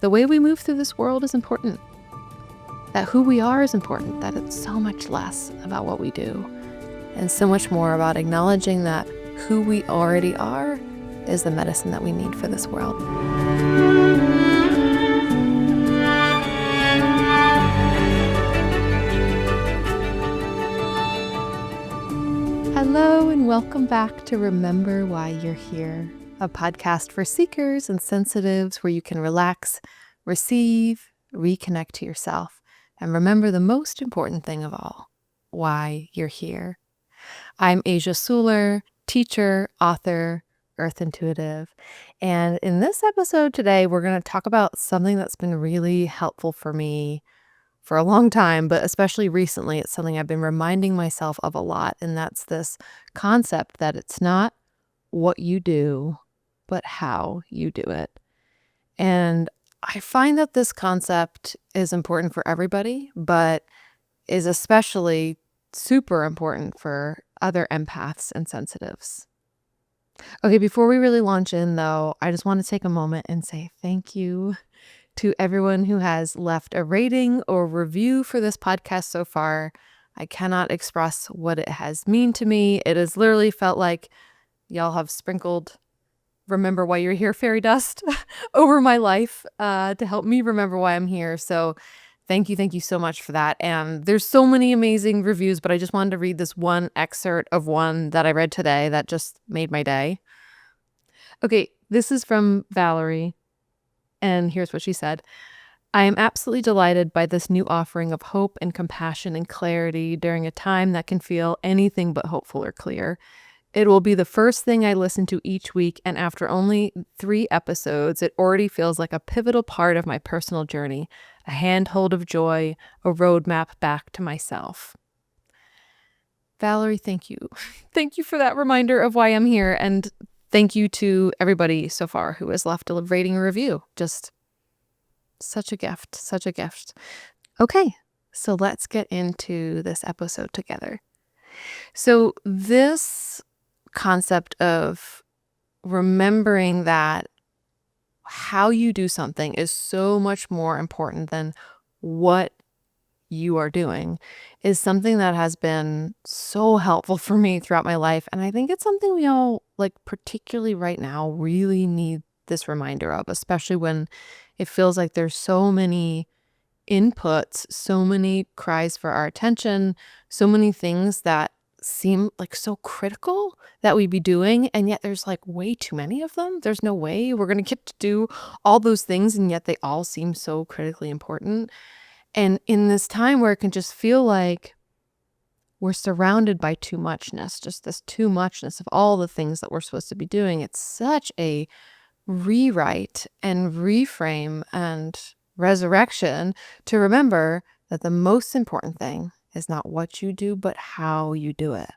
the way we move through this world is important, that who we are is important, that it's so much less about what we do, and so much more about acknowledging that who we already are is the medicine that we need for this world. Hello and welcome back to Remember Why You're Here, a podcast for seekers and sensitives where you can relax, receive, reconnect to yourself, and remember the most important thing of all, why you're here. I'm Asia Suler, teacher, author, Earth Intuitive, and in this episode today, we're going to talk about something that's been really helpful for me for a long time, but especially recently. It's something I've been reminding myself of a lot, and that's this concept that it's not what you do, but how you do it. And I find that this concept is important for everybody, but is especially super important for other empaths and sensitives. Okay, before we really launch in though, I just want to take a moment and say thank you to everyone who has left a rating or review for this podcast so far. I cannot express what it has meant to me. It has literally felt like y'all have sprinkled Remember Why You're Here fairy dust over my life to help me remember why I'm here. So thank you so much for that. And there's so many amazing reviews, but I just wanted to read this one excerpt of one that I read today that just made my day. Okay, this is from Valerie. And here's what she said. I am absolutely delighted by this new offering of hope and compassion and clarity during a time that can feel anything but hopeful or clear. It will be the first thing I listen to each week, and after only 3 episodes, it already feels like a pivotal part of my personal journey, a handhold of joy, a roadmap back to myself. Valerie, thank you. Thank you for that reminder of why I'm here, and thank you to everybody so far who has left a rating or review. Just such a gift, such a gift. Okay, so let's get into this episode together. So this concept of remembering that how you do something is so much more important than what you are doing is something that has been so helpful for me throughout my life. And I think it's something we all, particularly right now, really need this reminder of, especially when it feels like there's so many inputs, so many cries for our attention, so many things that seem so critical that we be doing, and yet there's way too many of them. There's no way we're going to get to do all those things, and yet they all seem so critically important. And in this time where it can just feel like we're surrounded by too muchness, just this too muchness of all the things that we're supposed to be doing, it's such a rewrite and reframe and resurrection to remember that the most important thing is not what you do, but how you do it.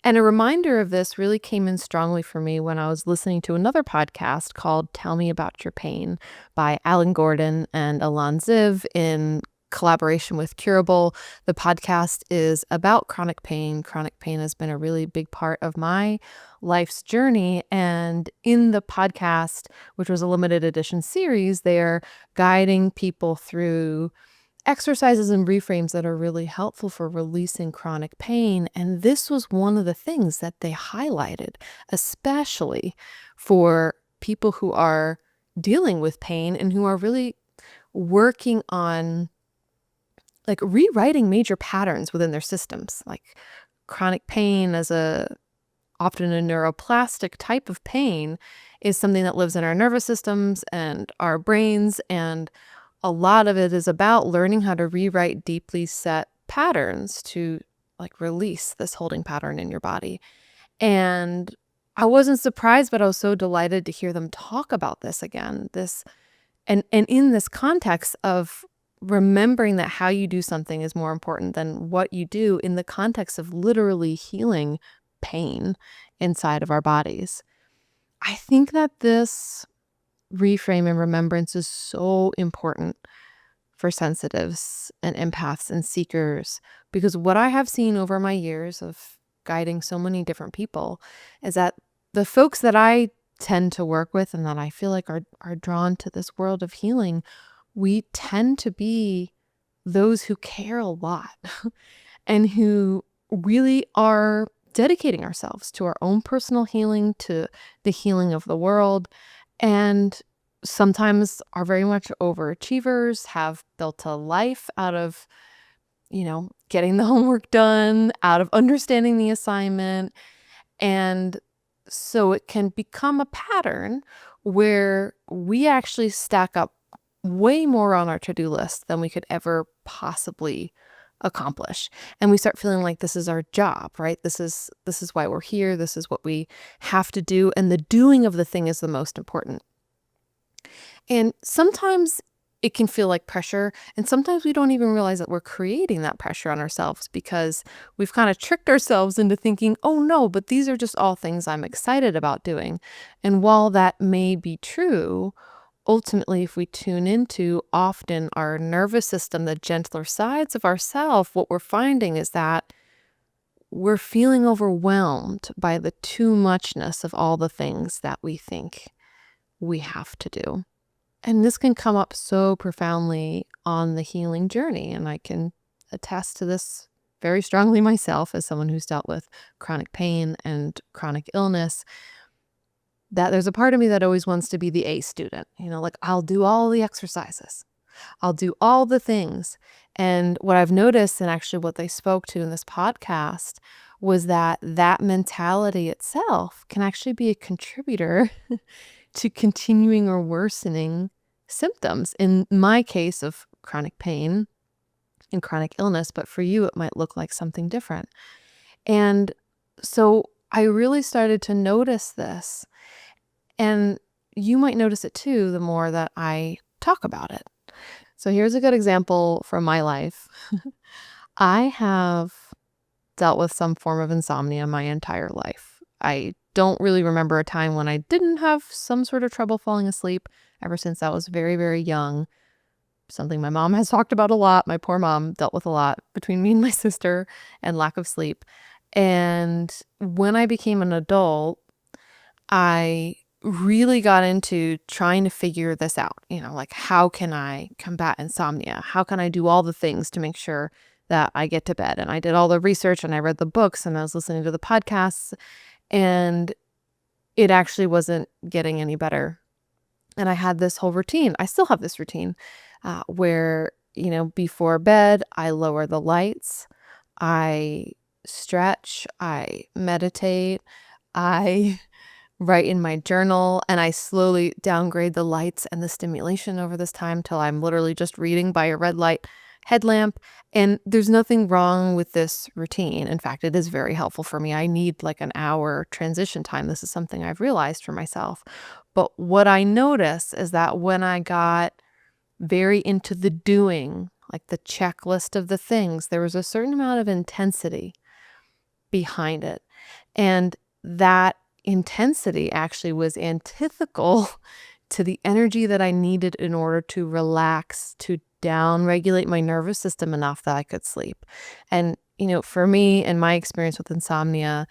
And a reminder of this really came in strongly for me when I was listening to another podcast called Tell Me About Your Pain by Alan Gordon and Alon Ziv in collaboration with Curable. The podcast is about chronic pain. Chronic pain has been a really big part of my life's journey. And in the podcast, which was a limited edition series, they're guiding people through exercises and reframes that are really helpful for releasing chronic pain. And this was one of the things that they highlighted, especially for people who are dealing with pain and who are really working on rewriting major patterns within their systems, like chronic pain as often a neuroplastic type of pain is something that lives in our nervous systems and our brains. And a lot of it is about learning how to rewrite deeply set patterns to release this holding pattern in your body. And I wasn't surprised, but I was so delighted to hear them talk about this again. And in this context of remembering that how you do something is more important than what you do, in the context of literally healing pain inside of our bodies. I think that this reframe and remembrance is so important for sensitives and empaths and seekers, because what I have seen over my years of guiding so many different people is that the folks that I tend to work with and that I feel like are drawn to this world of healing, we tend to be those who care a lot and who really are dedicating ourselves to our own personal healing, to the healing of the world, and sometimes are very much overachievers, have built a life out of, getting the homework done, out of understanding the assignment. And so it can become a pattern where we actually stack up way more on our to-do list than we could ever possibly accomplish. And we start feeling like this is our job, right? This is why we're here. This is what we have to do. And the doing of the thing is the most important. And sometimes it can feel like pressure. And sometimes we don't even realize that we're creating that pressure on ourselves because we've kind of tricked ourselves into thinking, oh no, but these are just all things I'm excited about doing. And while that may be true, ultimately, if we tune into often our nervous system, the gentler sides of ourself, what we're finding is that we're feeling overwhelmed by the too muchness of all the things that we think we have to do. And this can come up so profoundly on the healing journey. And I can attest to this very strongly myself as someone who's dealt with chronic pain and chronic illness, that there's a part of me that always wants to be the A student. Like I'll do all the exercises. I'll do all the things. And what I've noticed, and actually what they spoke to in this podcast, was that mentality itself can actually be a contributor to continuing or worsening symptoms. In my case of chronic pain and chronic illness, but for you, it might look like something different. And so I really started to notice this. And you might notice it too, the more that I talk about it. So here's a good example from my life. I have dealt with some form of insomnia my entire life. I don't really remember a time when I didn't have some sort of trouble falling asleep ever since I was very, very young. Something my mom has talked about a lot. My poor mom dealt with a lot between me and my sister and lack of sleep. And when I became an adult, I really got into trying to figure this out. Like how can I combat insomnia? How can I do all the things to make sure that I get to bed? And I did all the research and I read the books and I was listening to the podcasts, and it actually wasn't getting any better. And I had this whole routine. I still have this routine where, before bed, I lower the lights, I stretch, I meditate, I write in my journal, and I slowly downgrade the lights and the stimulation over this time till I'm literally just reading by a red light headlamp. And there's nothing wrong with this routine. In fact, it is very helpful for me. I need like an hour transition time. This is something I've realized for myself. But what I notice is that when I got very into the doing, like the checklist of the things, there was a certain amount of intensity behind it. And that intensity actually was antithetical to the energy that I needed in order to relax, to down-regulate my nervous system enough that I could sleep. And, for me and my experience with insomnia,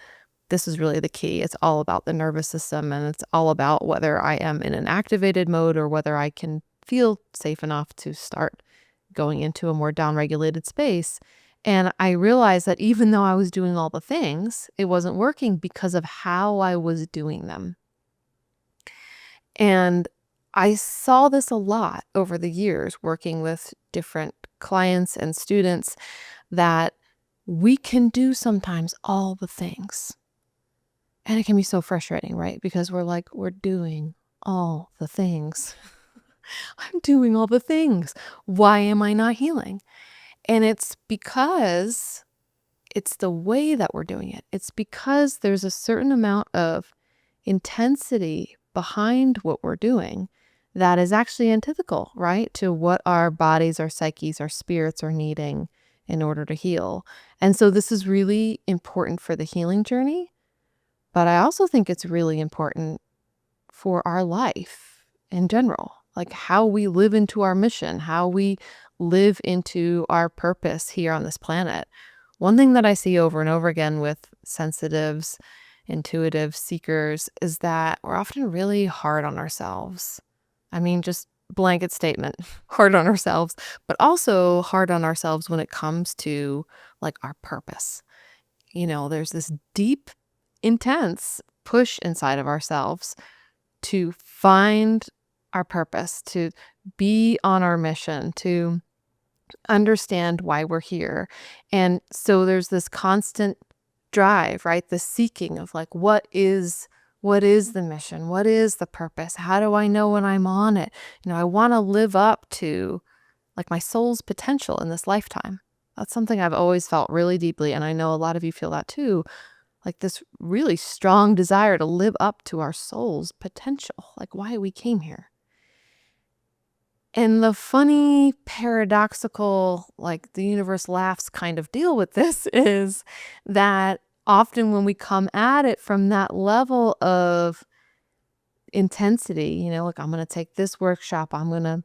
this is really the key. It's all about the nervous system, and it's all about whether I am in an activated mode or whether I can feel safe enough to start going into a more down-regulated space. And I realized that even though I was doing all the things, it wasn't working because of how I was doing them. And I saw this a lot over the years working with different clients and students, that we can do sometimes all the things. And it can be so frustrating, right? Because we're doing all the things. I'm doing all the things. Why am I not healing? And it's because it's the way that we're doing it. It's because there's a certain amount of intensity behind what we're doing that is actually antithetical, right, to what our bodies, our psyches, our spirits are needing in order to heal. And so this is really important for the healing journey, but I also think it's really important for our life in general, like how we live into our mission, how we live into our purpose here on this planet. One thing that I see over and over again with sensitives intuitive seekers is that we're often really hard on ourselves. I mean, just blanket statement, hard on ourselves, but also hard on ourselves when it comes to like our purpose. There's this deep, intense push inside of ourselves to find our purpose, to be on our mission, to understand why we're here. And so there's this constant drive, right? The seeking of like, what is the mission? What is the purpose? How do I know when I'm on it? I want to live up to like my soul's potential in this lifetime. That's something I've always felt really deeply. And I know a lot of you feel that too. Like this really strong desire to live up to our soul's potential, like why we came here. And the funny, paradoxical, like the universe laughs kind of deal with this is that often when we come at it from that level of intensity, like I'm going to take this workshop, I'm going to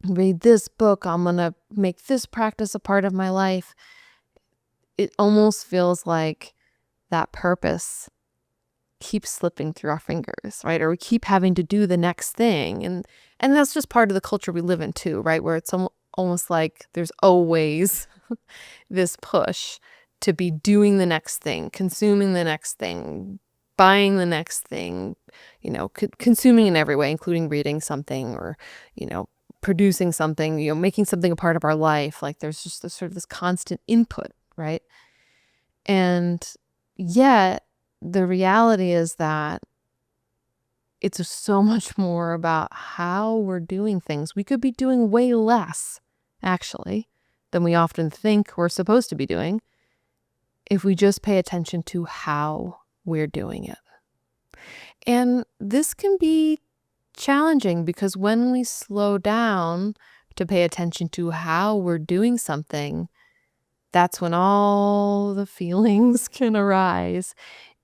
read this book, I'm going to make this practice a part of my life, it almost feels like that purpose keeps slipping through our fingers, right? Or we keep having to do the next thing. And that's just part of the culture we live in too, right? Where it's almost like there's always this push to be doing the next thing, consuming the next thing, buying the next thing, consuming in every way, including reading something or, producing something, making something a part of our life. Like there's just this constant input, right? And yet the reality is that it's just so much more about how we're doing things. We could be doing way less, actually, than we often think we're supposed to be doing if we just pay attention to how we're doing it. And this can be challenging because when we slow down to pay attention to how we're doing something, that's when all the feelings can arise,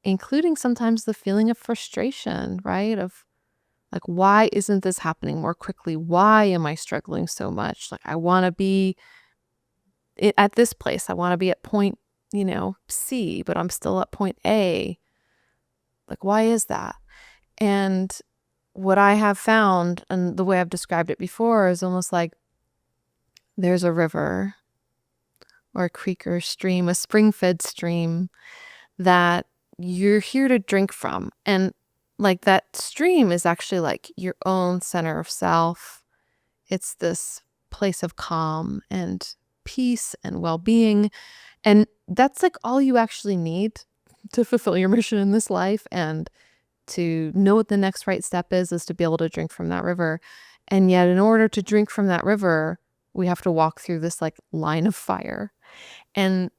including sometimes the feeling of frustration, right? Of like, why isn't this happening more quickly? Why am I struggling so much? Like, I want to be at this place. I want to be at point, C, but I'm still at point A. Like, why is that? And what I have found, and the way I've described it before, is almost like there's a river or a creek or a stream, a spring-fed stream that you're here to drink from. And like that stream is actually like your own center of self. It's this place of calm and peace and well-being. And that's like all you actually need to fulfill your mission in this life. And to know what the next right step is to be able to drink from that river. And yet in order to drink from that river, we have to walk through this like line of fire. And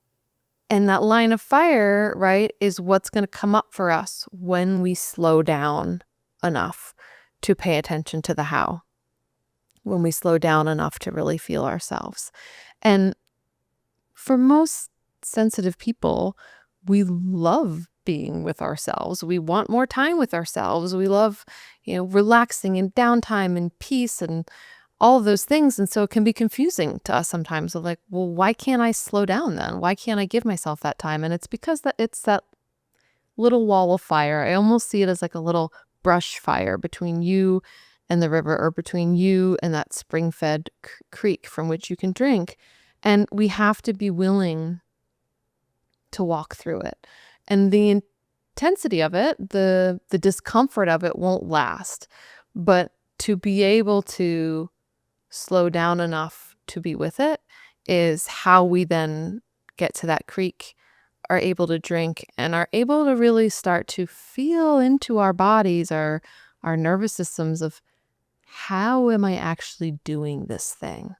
that line of fire, right, is what's going to come up for us when we slow down enough to pay attention to the how, when we slow down enough to really feel ourselves. And for most sensitive people, we love being with ourselves. We want more time with ourselves. We love, relaxing and downtime and peace and all of those things. And so it can be confusing to us sometimes of like, well, why can't I slow down then? Why can't I give myself that time? And it's because it's that little wall of fire. I almost see it as like a little brush fire between you and the river, or between you and that spring-fed creek from which you can drink. And we have to be willing to walk through it. And the intensity of it, the discomfort of it won't last. But to be able to slow down enough to be with it is how we then get to that creek, are able to drink, and are able to really start to feel into our bodies, our nervous systems of how am I actually doing this thing?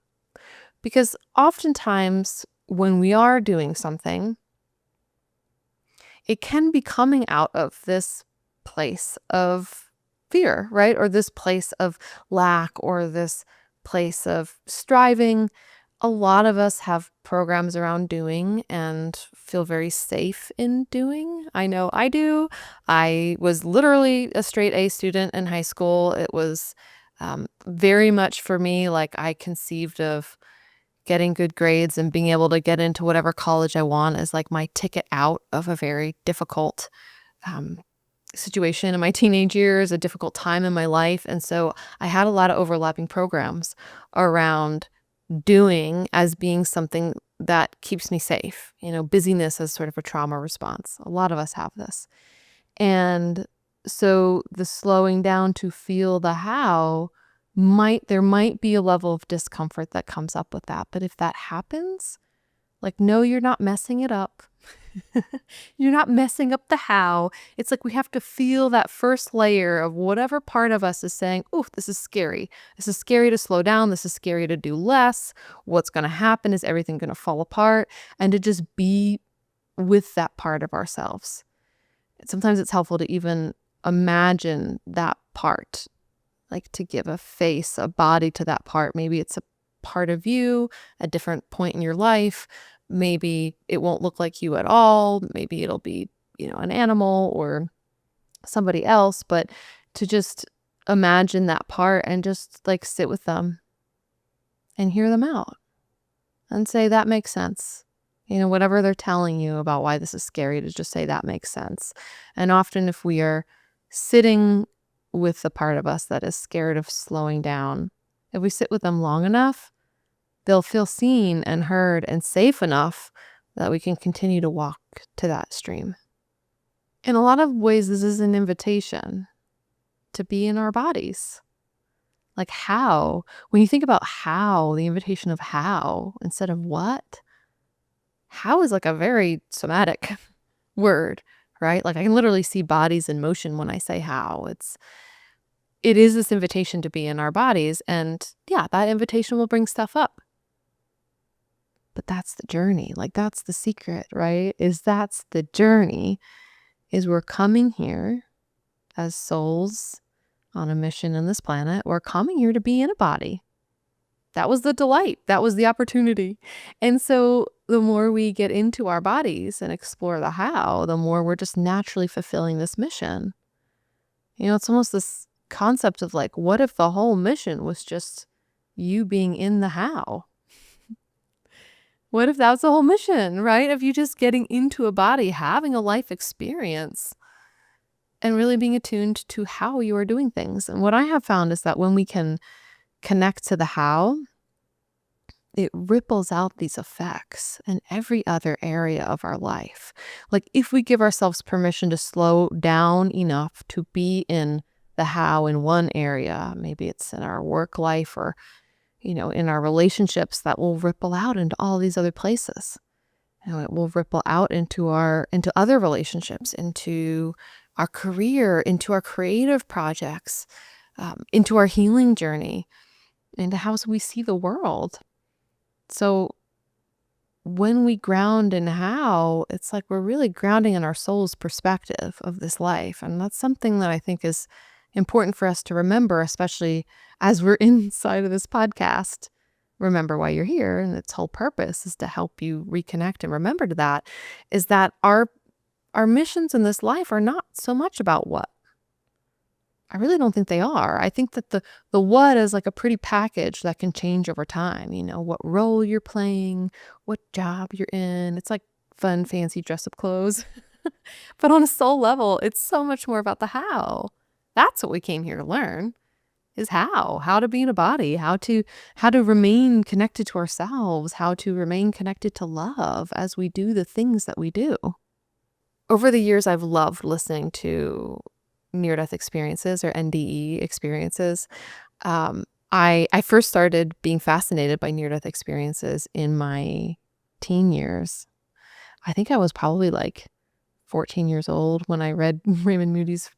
Because oftentimes when we are doing something, it can be coming out of this place of fear, right? Or this place of lack, or this place of striving. A lot of us have programs around doing and feel very safe in doing. I know I do. I was literally a straight A student in high school. It was very much for me like I conceived of getting good grades and being able to get into whatever college I want as like my ticket out of a very difficult situation in my teenage years, a difficult time in my life. And so I had a lot of overlapping programs around doing as being something that keeps me safe. Busyness as sort of a trauma response. A lot of us have this. And so the slowing down to feel the how there might be a level of discomfort that comes up with that. But if that happens, no, you're not messing it up. You're not messing up the how. It's like we have to feel that first layer of whatever part of us is saying, oh, this is scary. This is scary to slow down. This is scary to do less. What's going to happen? Is everything going to fall apart? And to just be with that part of ourselves. Sometimes it's helpful to even imagine that part, to give a face, a body to that part. Maybe it's a part of you, a different point in your life. Maybe it won't look like you at all. Maybe it'll be, an animal or somebody else. But to just imagine that part and just sit with them and hear them out and say, that makes sense. Whatever they're telling you about why this is scary, to just say that makes sense. And often if we are sitting with the part of us that is scared of slowing down, if we sit with them long enough, they'll feel seen and heard and safe enough that we can continue to walk to that stream. In a lot of ways, this is an invitation to be in our bodies. How, when you think about how, the invitation of how instead of what, how is a very somatic word, right? I can literally see bodies in motion when I say how. It is this invitation to be in our bodies. And yeah, that invitation will bring stuff up. But that's the journey. That's the secret, right? That's the journey, is we're coming here as souls on a mission in this planet. We're coming here to be in a body. That was the delight. That was the opportunity. And so the more we get into our bodies and explore the how, the more we're just naturally fulfilling this mission. It's almost this concept of what if the whole mission was just you being in the how? What if that was the whole mission, right? Of you just getting into a body, having a life experience, and really being attuned to how you are doing things. And what I have found is that when we can connect to the how, it ripples out these effects in every other area of our life. If we give ourselves permission to slow down enough to be in the how in one area, maybe it's in our work life or in our relationships, that will ripple out into all these other places. It will ripple out into other relationships, into our career, into our creative projects, into our healing journey, into how we see the world. So when we ground in how, it's we're really grounding in our soul's perspective of this life. And that's something that I think is important for us to remember, especially as we're inside of this podcast. Remember why you're here, and its whole purpose is to help you reconnect and remember to that, is that our missions in this life are not so much about what. I really don't think they are. I think that the what is a pretty package that can change over time. What role you're playing, what job you're in. It's fun, fancy dress-up clothes. But on a soul level, it's so much more about the how. That's what we came here to learn, is how to be in a body, how to remain connected to ourselves, how to remain connected to love as we do the things that we do. Over the years, I've loved listening to near-death experiences or NDE experiences. I first started being fascinated by near-death experiences in my teen years. I think I was probably 14 years old when I read Raymond Moody's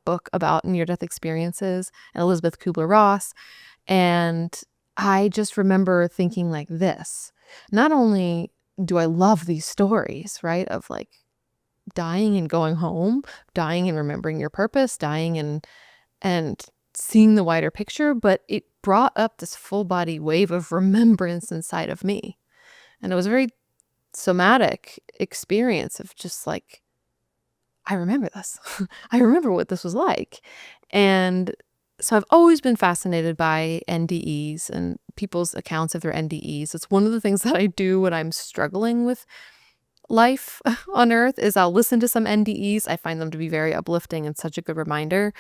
book about near-death experiences and Elizabeth Kubler-Ross. And I just remember thinking this. Not only do I love these stories, right, of dying and going home, dying and remembering your purpose, dying and seeing the wider picture, but it brought up this full body wave of remembrance inside of me. And it was a very somatic experience of just I remember this. I remember what this was like. And so I've always been fascinated by NDEs and people's accounts of their NDEs. It's one of the things that I do when I'm struggling with life on earth is I'll listen to some NDEs. I find them to be very uplifting and such a good reminder.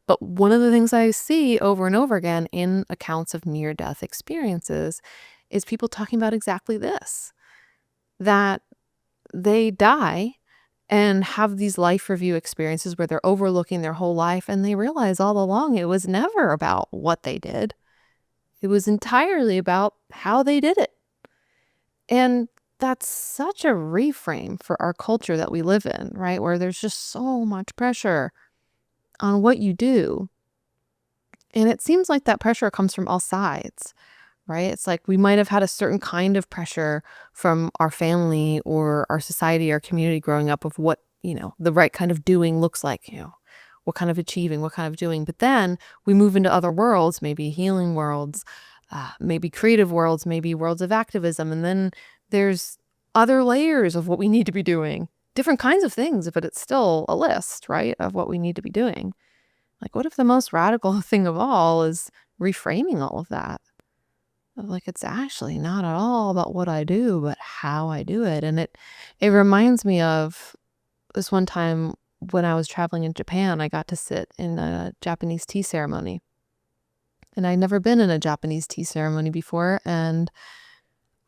But one of the things I see over and over again in accounts of near-death experiences is people talking about exactly this, that they die and have these life review experiences where they're overlooking their whole life and they realize all along it was never about what they did. It was entirely about how they did it. And that's such a reframe for our culture that we live in, right? Where there's just so much pressure on what you do. And it seems like that pressure comes from all sides, right? It's like we might have had a certain kind of pressure from our family or our society, our community growing up of what, the right kind of doing looks like, what kind of achieving, what kind of doing. But then we move into other worlds, maybe healing worlds, maybe creative worlds, maybe worlds of activism. And then there's other layers of what we need to be doing, different kinds of things, but it's still a list, right, of what we need to be doing. Like, what if the most radical thing of all is reframing all of that? Like, it's actually not at all about what I do, but how I do it. And it reminds me of this one time when I was traveling in Japan. I got to sit in a Japanese tea ceremony. And I'd never been in a Japanese tea ceremony before. And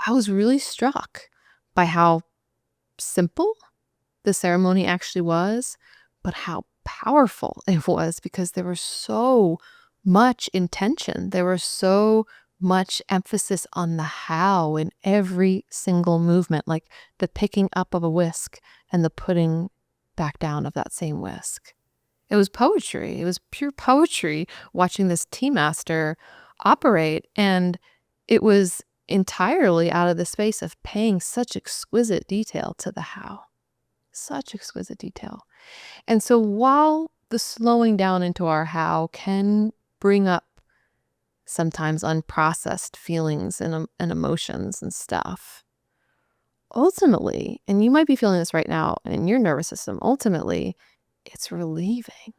I was really struck by how simple the ceremony actually was, but how powerful it was because there was so much intention. There was so much emphasis on the how in every single movement, like the picking up of a whisk and the putting back down of that same whisk. It was poetry. It was pure poetry watching this tea master operate. And it was entirely out of the space of paying such exquisite detail to the how. Such exquisite detail. And so while the slowing down into our how can bring up sometimes unprocessed feelings and emotions and stuff, ultimately, and you might be feeling this right now in your nervous system, ultimately, it's relieving.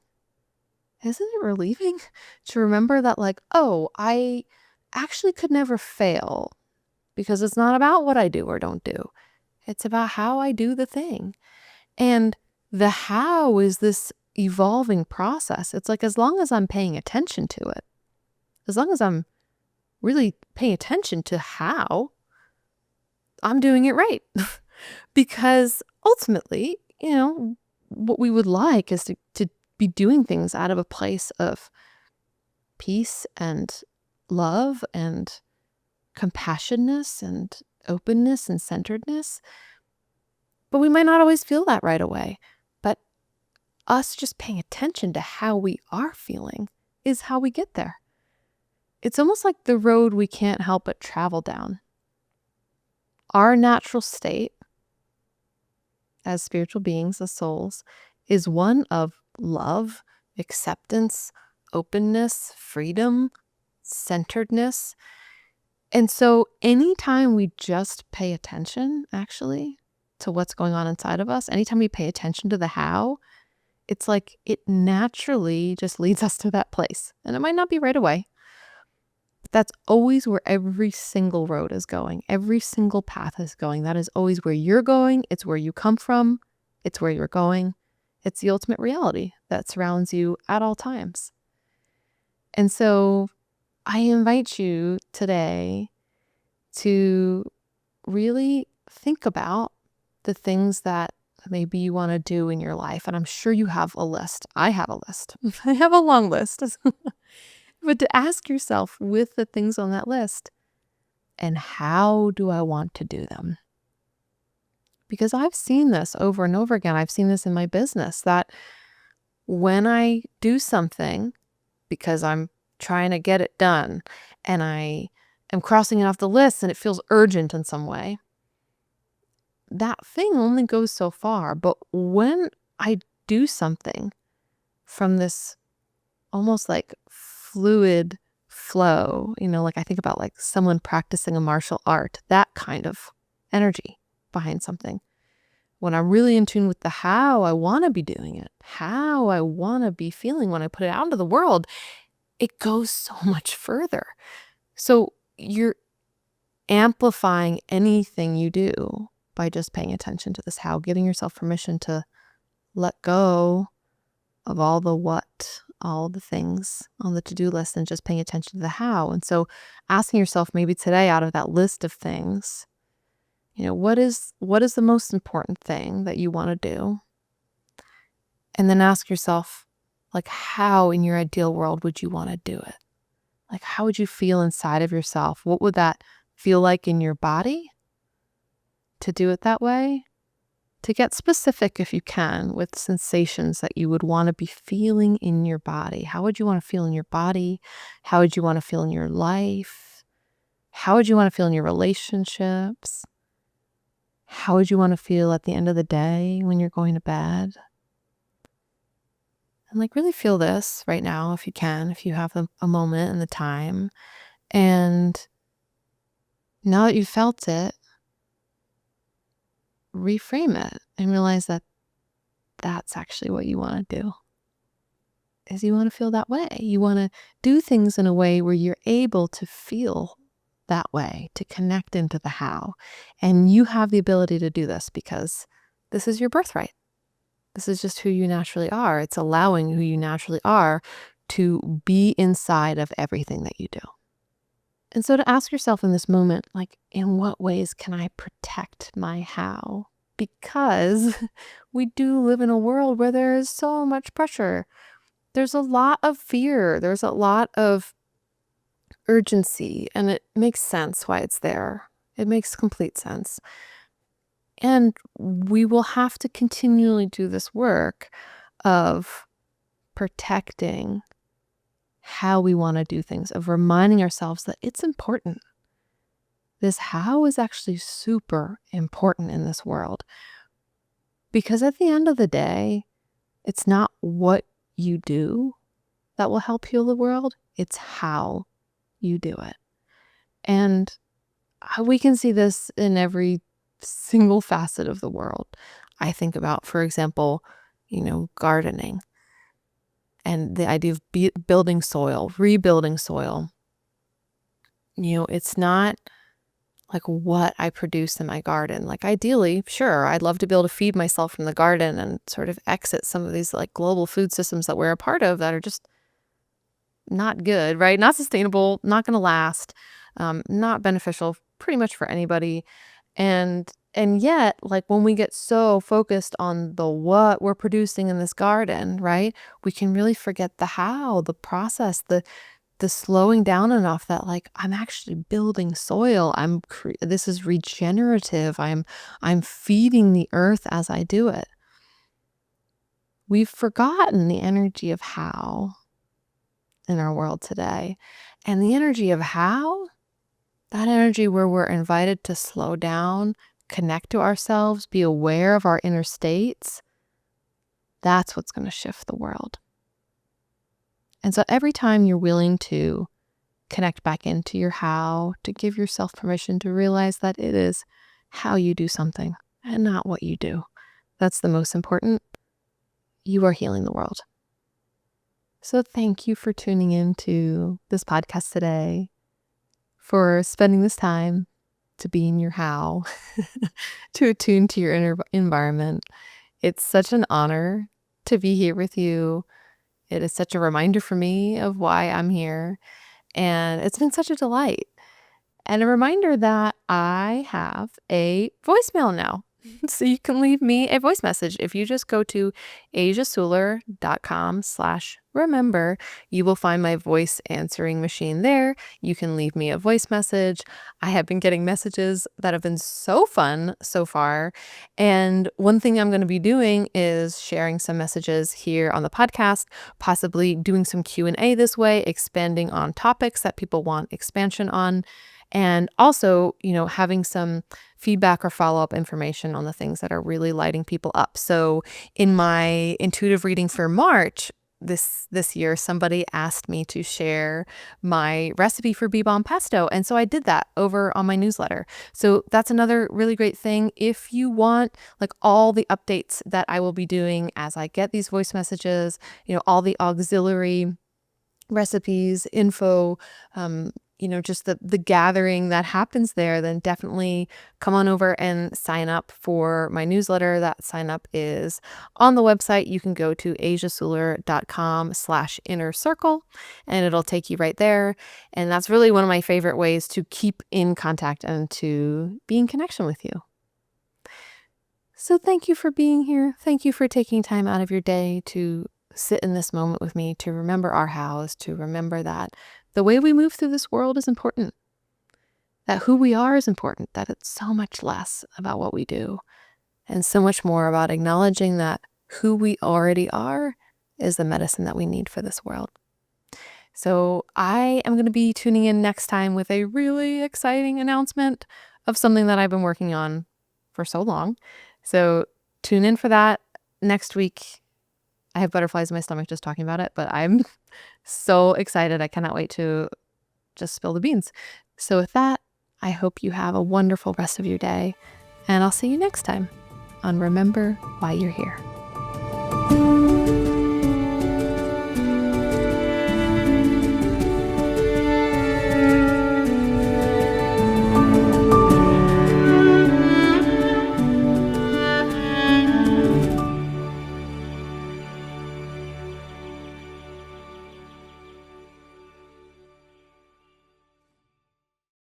Isn't it relieving to remember that, like, oh, I actually could never fail because it's not about what I do or don't do. It's about how I do the thing. And the how is this evolving process. It's like, as long as I'm paying attention to it, as long as I'm really paying attention to how, I'm doing it right. Because ultimately, what we would like is to be doing things out of a place of peace and love and compassionness and openness and centeredness. But we might not always feel that right away. But us just paying attention to how we are feeling is how we get there. It's almost like the road we can't help but travel down. Our natural state as spiritual beings, as souls, is one of love, acceptance, openness, freedom, centeredness. And so anytime we just pay attention, actually, to what's going on inside of us, anytime we pay attention to the how, it's like it naturally just leads us to that place. And it might not be right away. But that's always where every single road is going. Every single path is going. That is always where you're going. It's where you come from. It's where you're going. It's the ultimate reality that surrounds you at all times. And so I invite you today to really think about the things that maybe you want to do in your life. And I'm sure you have a list. I have a list. I have a long list. But to ask yourself, with the things on that list, and how do I want to do them? Because I've seen this over and over again. I've seen this in my business, that when I do something because I'm trying to get it done and I am crossing it off the list and it feels urgent in some way, that thing only goes so far. But when I do something from this almost like fluid flow, like I think about like someone practicing a martial art, that kind of energy behind something. When I'm really in tune with the how I want to be doing it, how I want to be feeling when I put it out into the world, it goes so much further. So you're amplifying anything you do by just paying attention to this how, giving yourself permission to let go of all the what, all the things on the to-do list, and just paying attention to the how. And so asking yourself maybe today, out of that list of things, what is the most important thing that you want to do? And then ask yourself, like, how in your ideal world would you want to do it? Like, how would you feel inside of yourself? What would that feel like in your body to do it that way? To get specific, if you can, with sensations that you would want to be feeling in your body. How would you want to feel in your body? How would you want to feel in your life? How would you want to feel in your relationships? How would you want to feel at the end of the day when you're going to bed? And like really feel this right now if you can, if you have a moment and the time. And now that you've felt it, reframe it and realize that that's actually what you want to do. Is you want to feel that way. You want to do things in a way where you're able to feel that way, to connect into the how. And you have the ability to do this because this is your birthright. This is just who you naturally are. It's allowing who you naturally are to be inside of everything that you do. And so to ask yourself in this moment, like, in what ways can I protect my how? Because we do live in a world where there is so much pressure. There's a lot of fear. There's a lot of urgency, and it makes sense why it's there. It makes complete sense. And we will have to continually do this work of protecting how we want to do things, of reminding ourselves that it's important. This how is actually super important in this world. Because at the end of the day, it's not what you do that will help heal the world. It's how you do it. And we can see this in every single facet of the world. I think about, for example, gardening. And the idea of building soil, rebuilding soil. It's not like what I produce in my garden. Like ideally, sure, I'd love to be able to feed myself from the garden and sort of exit some of these like global food systems that we're a part of that are just not good, right? Not sustainable, not going to last, not beneficial pretty much for anybody. And yet, like when we get so focused on the what we're producing in this garden, right, we can really forget the how, the process, the slowing down enough that like I'm actually building soil. This is regenerative. I'm feeding the earth as I do it. We've forgotten the energy of how in our world today, and the energy of how. That energy where we're invited to slow down, connect to ourselves, be aware of our inner states, that's what's going to shift the world. And so every time you're willing to connect back into your how, to give yourself permission to realize that it is how you do something and not what you do, that's the most important, you are healing the world. So thank you for tuning in to this podcast today, for spending this time to be in your how, to attune to your inner environment. It's such an honor to be here with you. It is such a reminder for me of why I'm here. And it's been such a delight. And a reminder that I have a voicemail now. So you can leave me a voice message. If you just go to asiasuler.com/remember, you will find my voice answering machine there. You can leave me a voice message. I have been getting messages that have been so fun so far. And one thing I'm going to be doing is sharing some messages here on the podcast, possibly doing some Q&A this way, expanding on topics that people want expansion on. And also, having some feedback or follow-up information on the things that are really lighting people up. So in my intuitive reading for March this year, somebody asked me to share my recipe for bee balm pesto. And so I did that over on my newsletter. So that's another really great thing. If you want like all the updates that I will be doing as I get these voice messages, all the auxiliary recipes, info, just the gathering that happens there, then definitely come on over and sign up for my newsletter. That sign up is on the website. You can go to asiasuler.com/inner circle and it'll take you right there. And that's really one of my favorite ways to keep in contact and to be in connection with you. So thank you for being here. Thank you for taking time out of your day to sit in this moment with me, to remember our hows, to remember that the way we move through this world is important, that who we are is important, that it's so much less about what we do and so much more about acknowledging that who we already are is the medicine that we need for this world. So I am going to be tuning in next time with a really exciting announcement of something that I've been working on for so long. So tune in for that next week. I have butterflies in my stomach just talking about it, but I'm so excited. I cannot wait to just spill the beans. So with that, I hope you have a wonderful rest of your day, and I'll see you next time on Remember Why You're Here.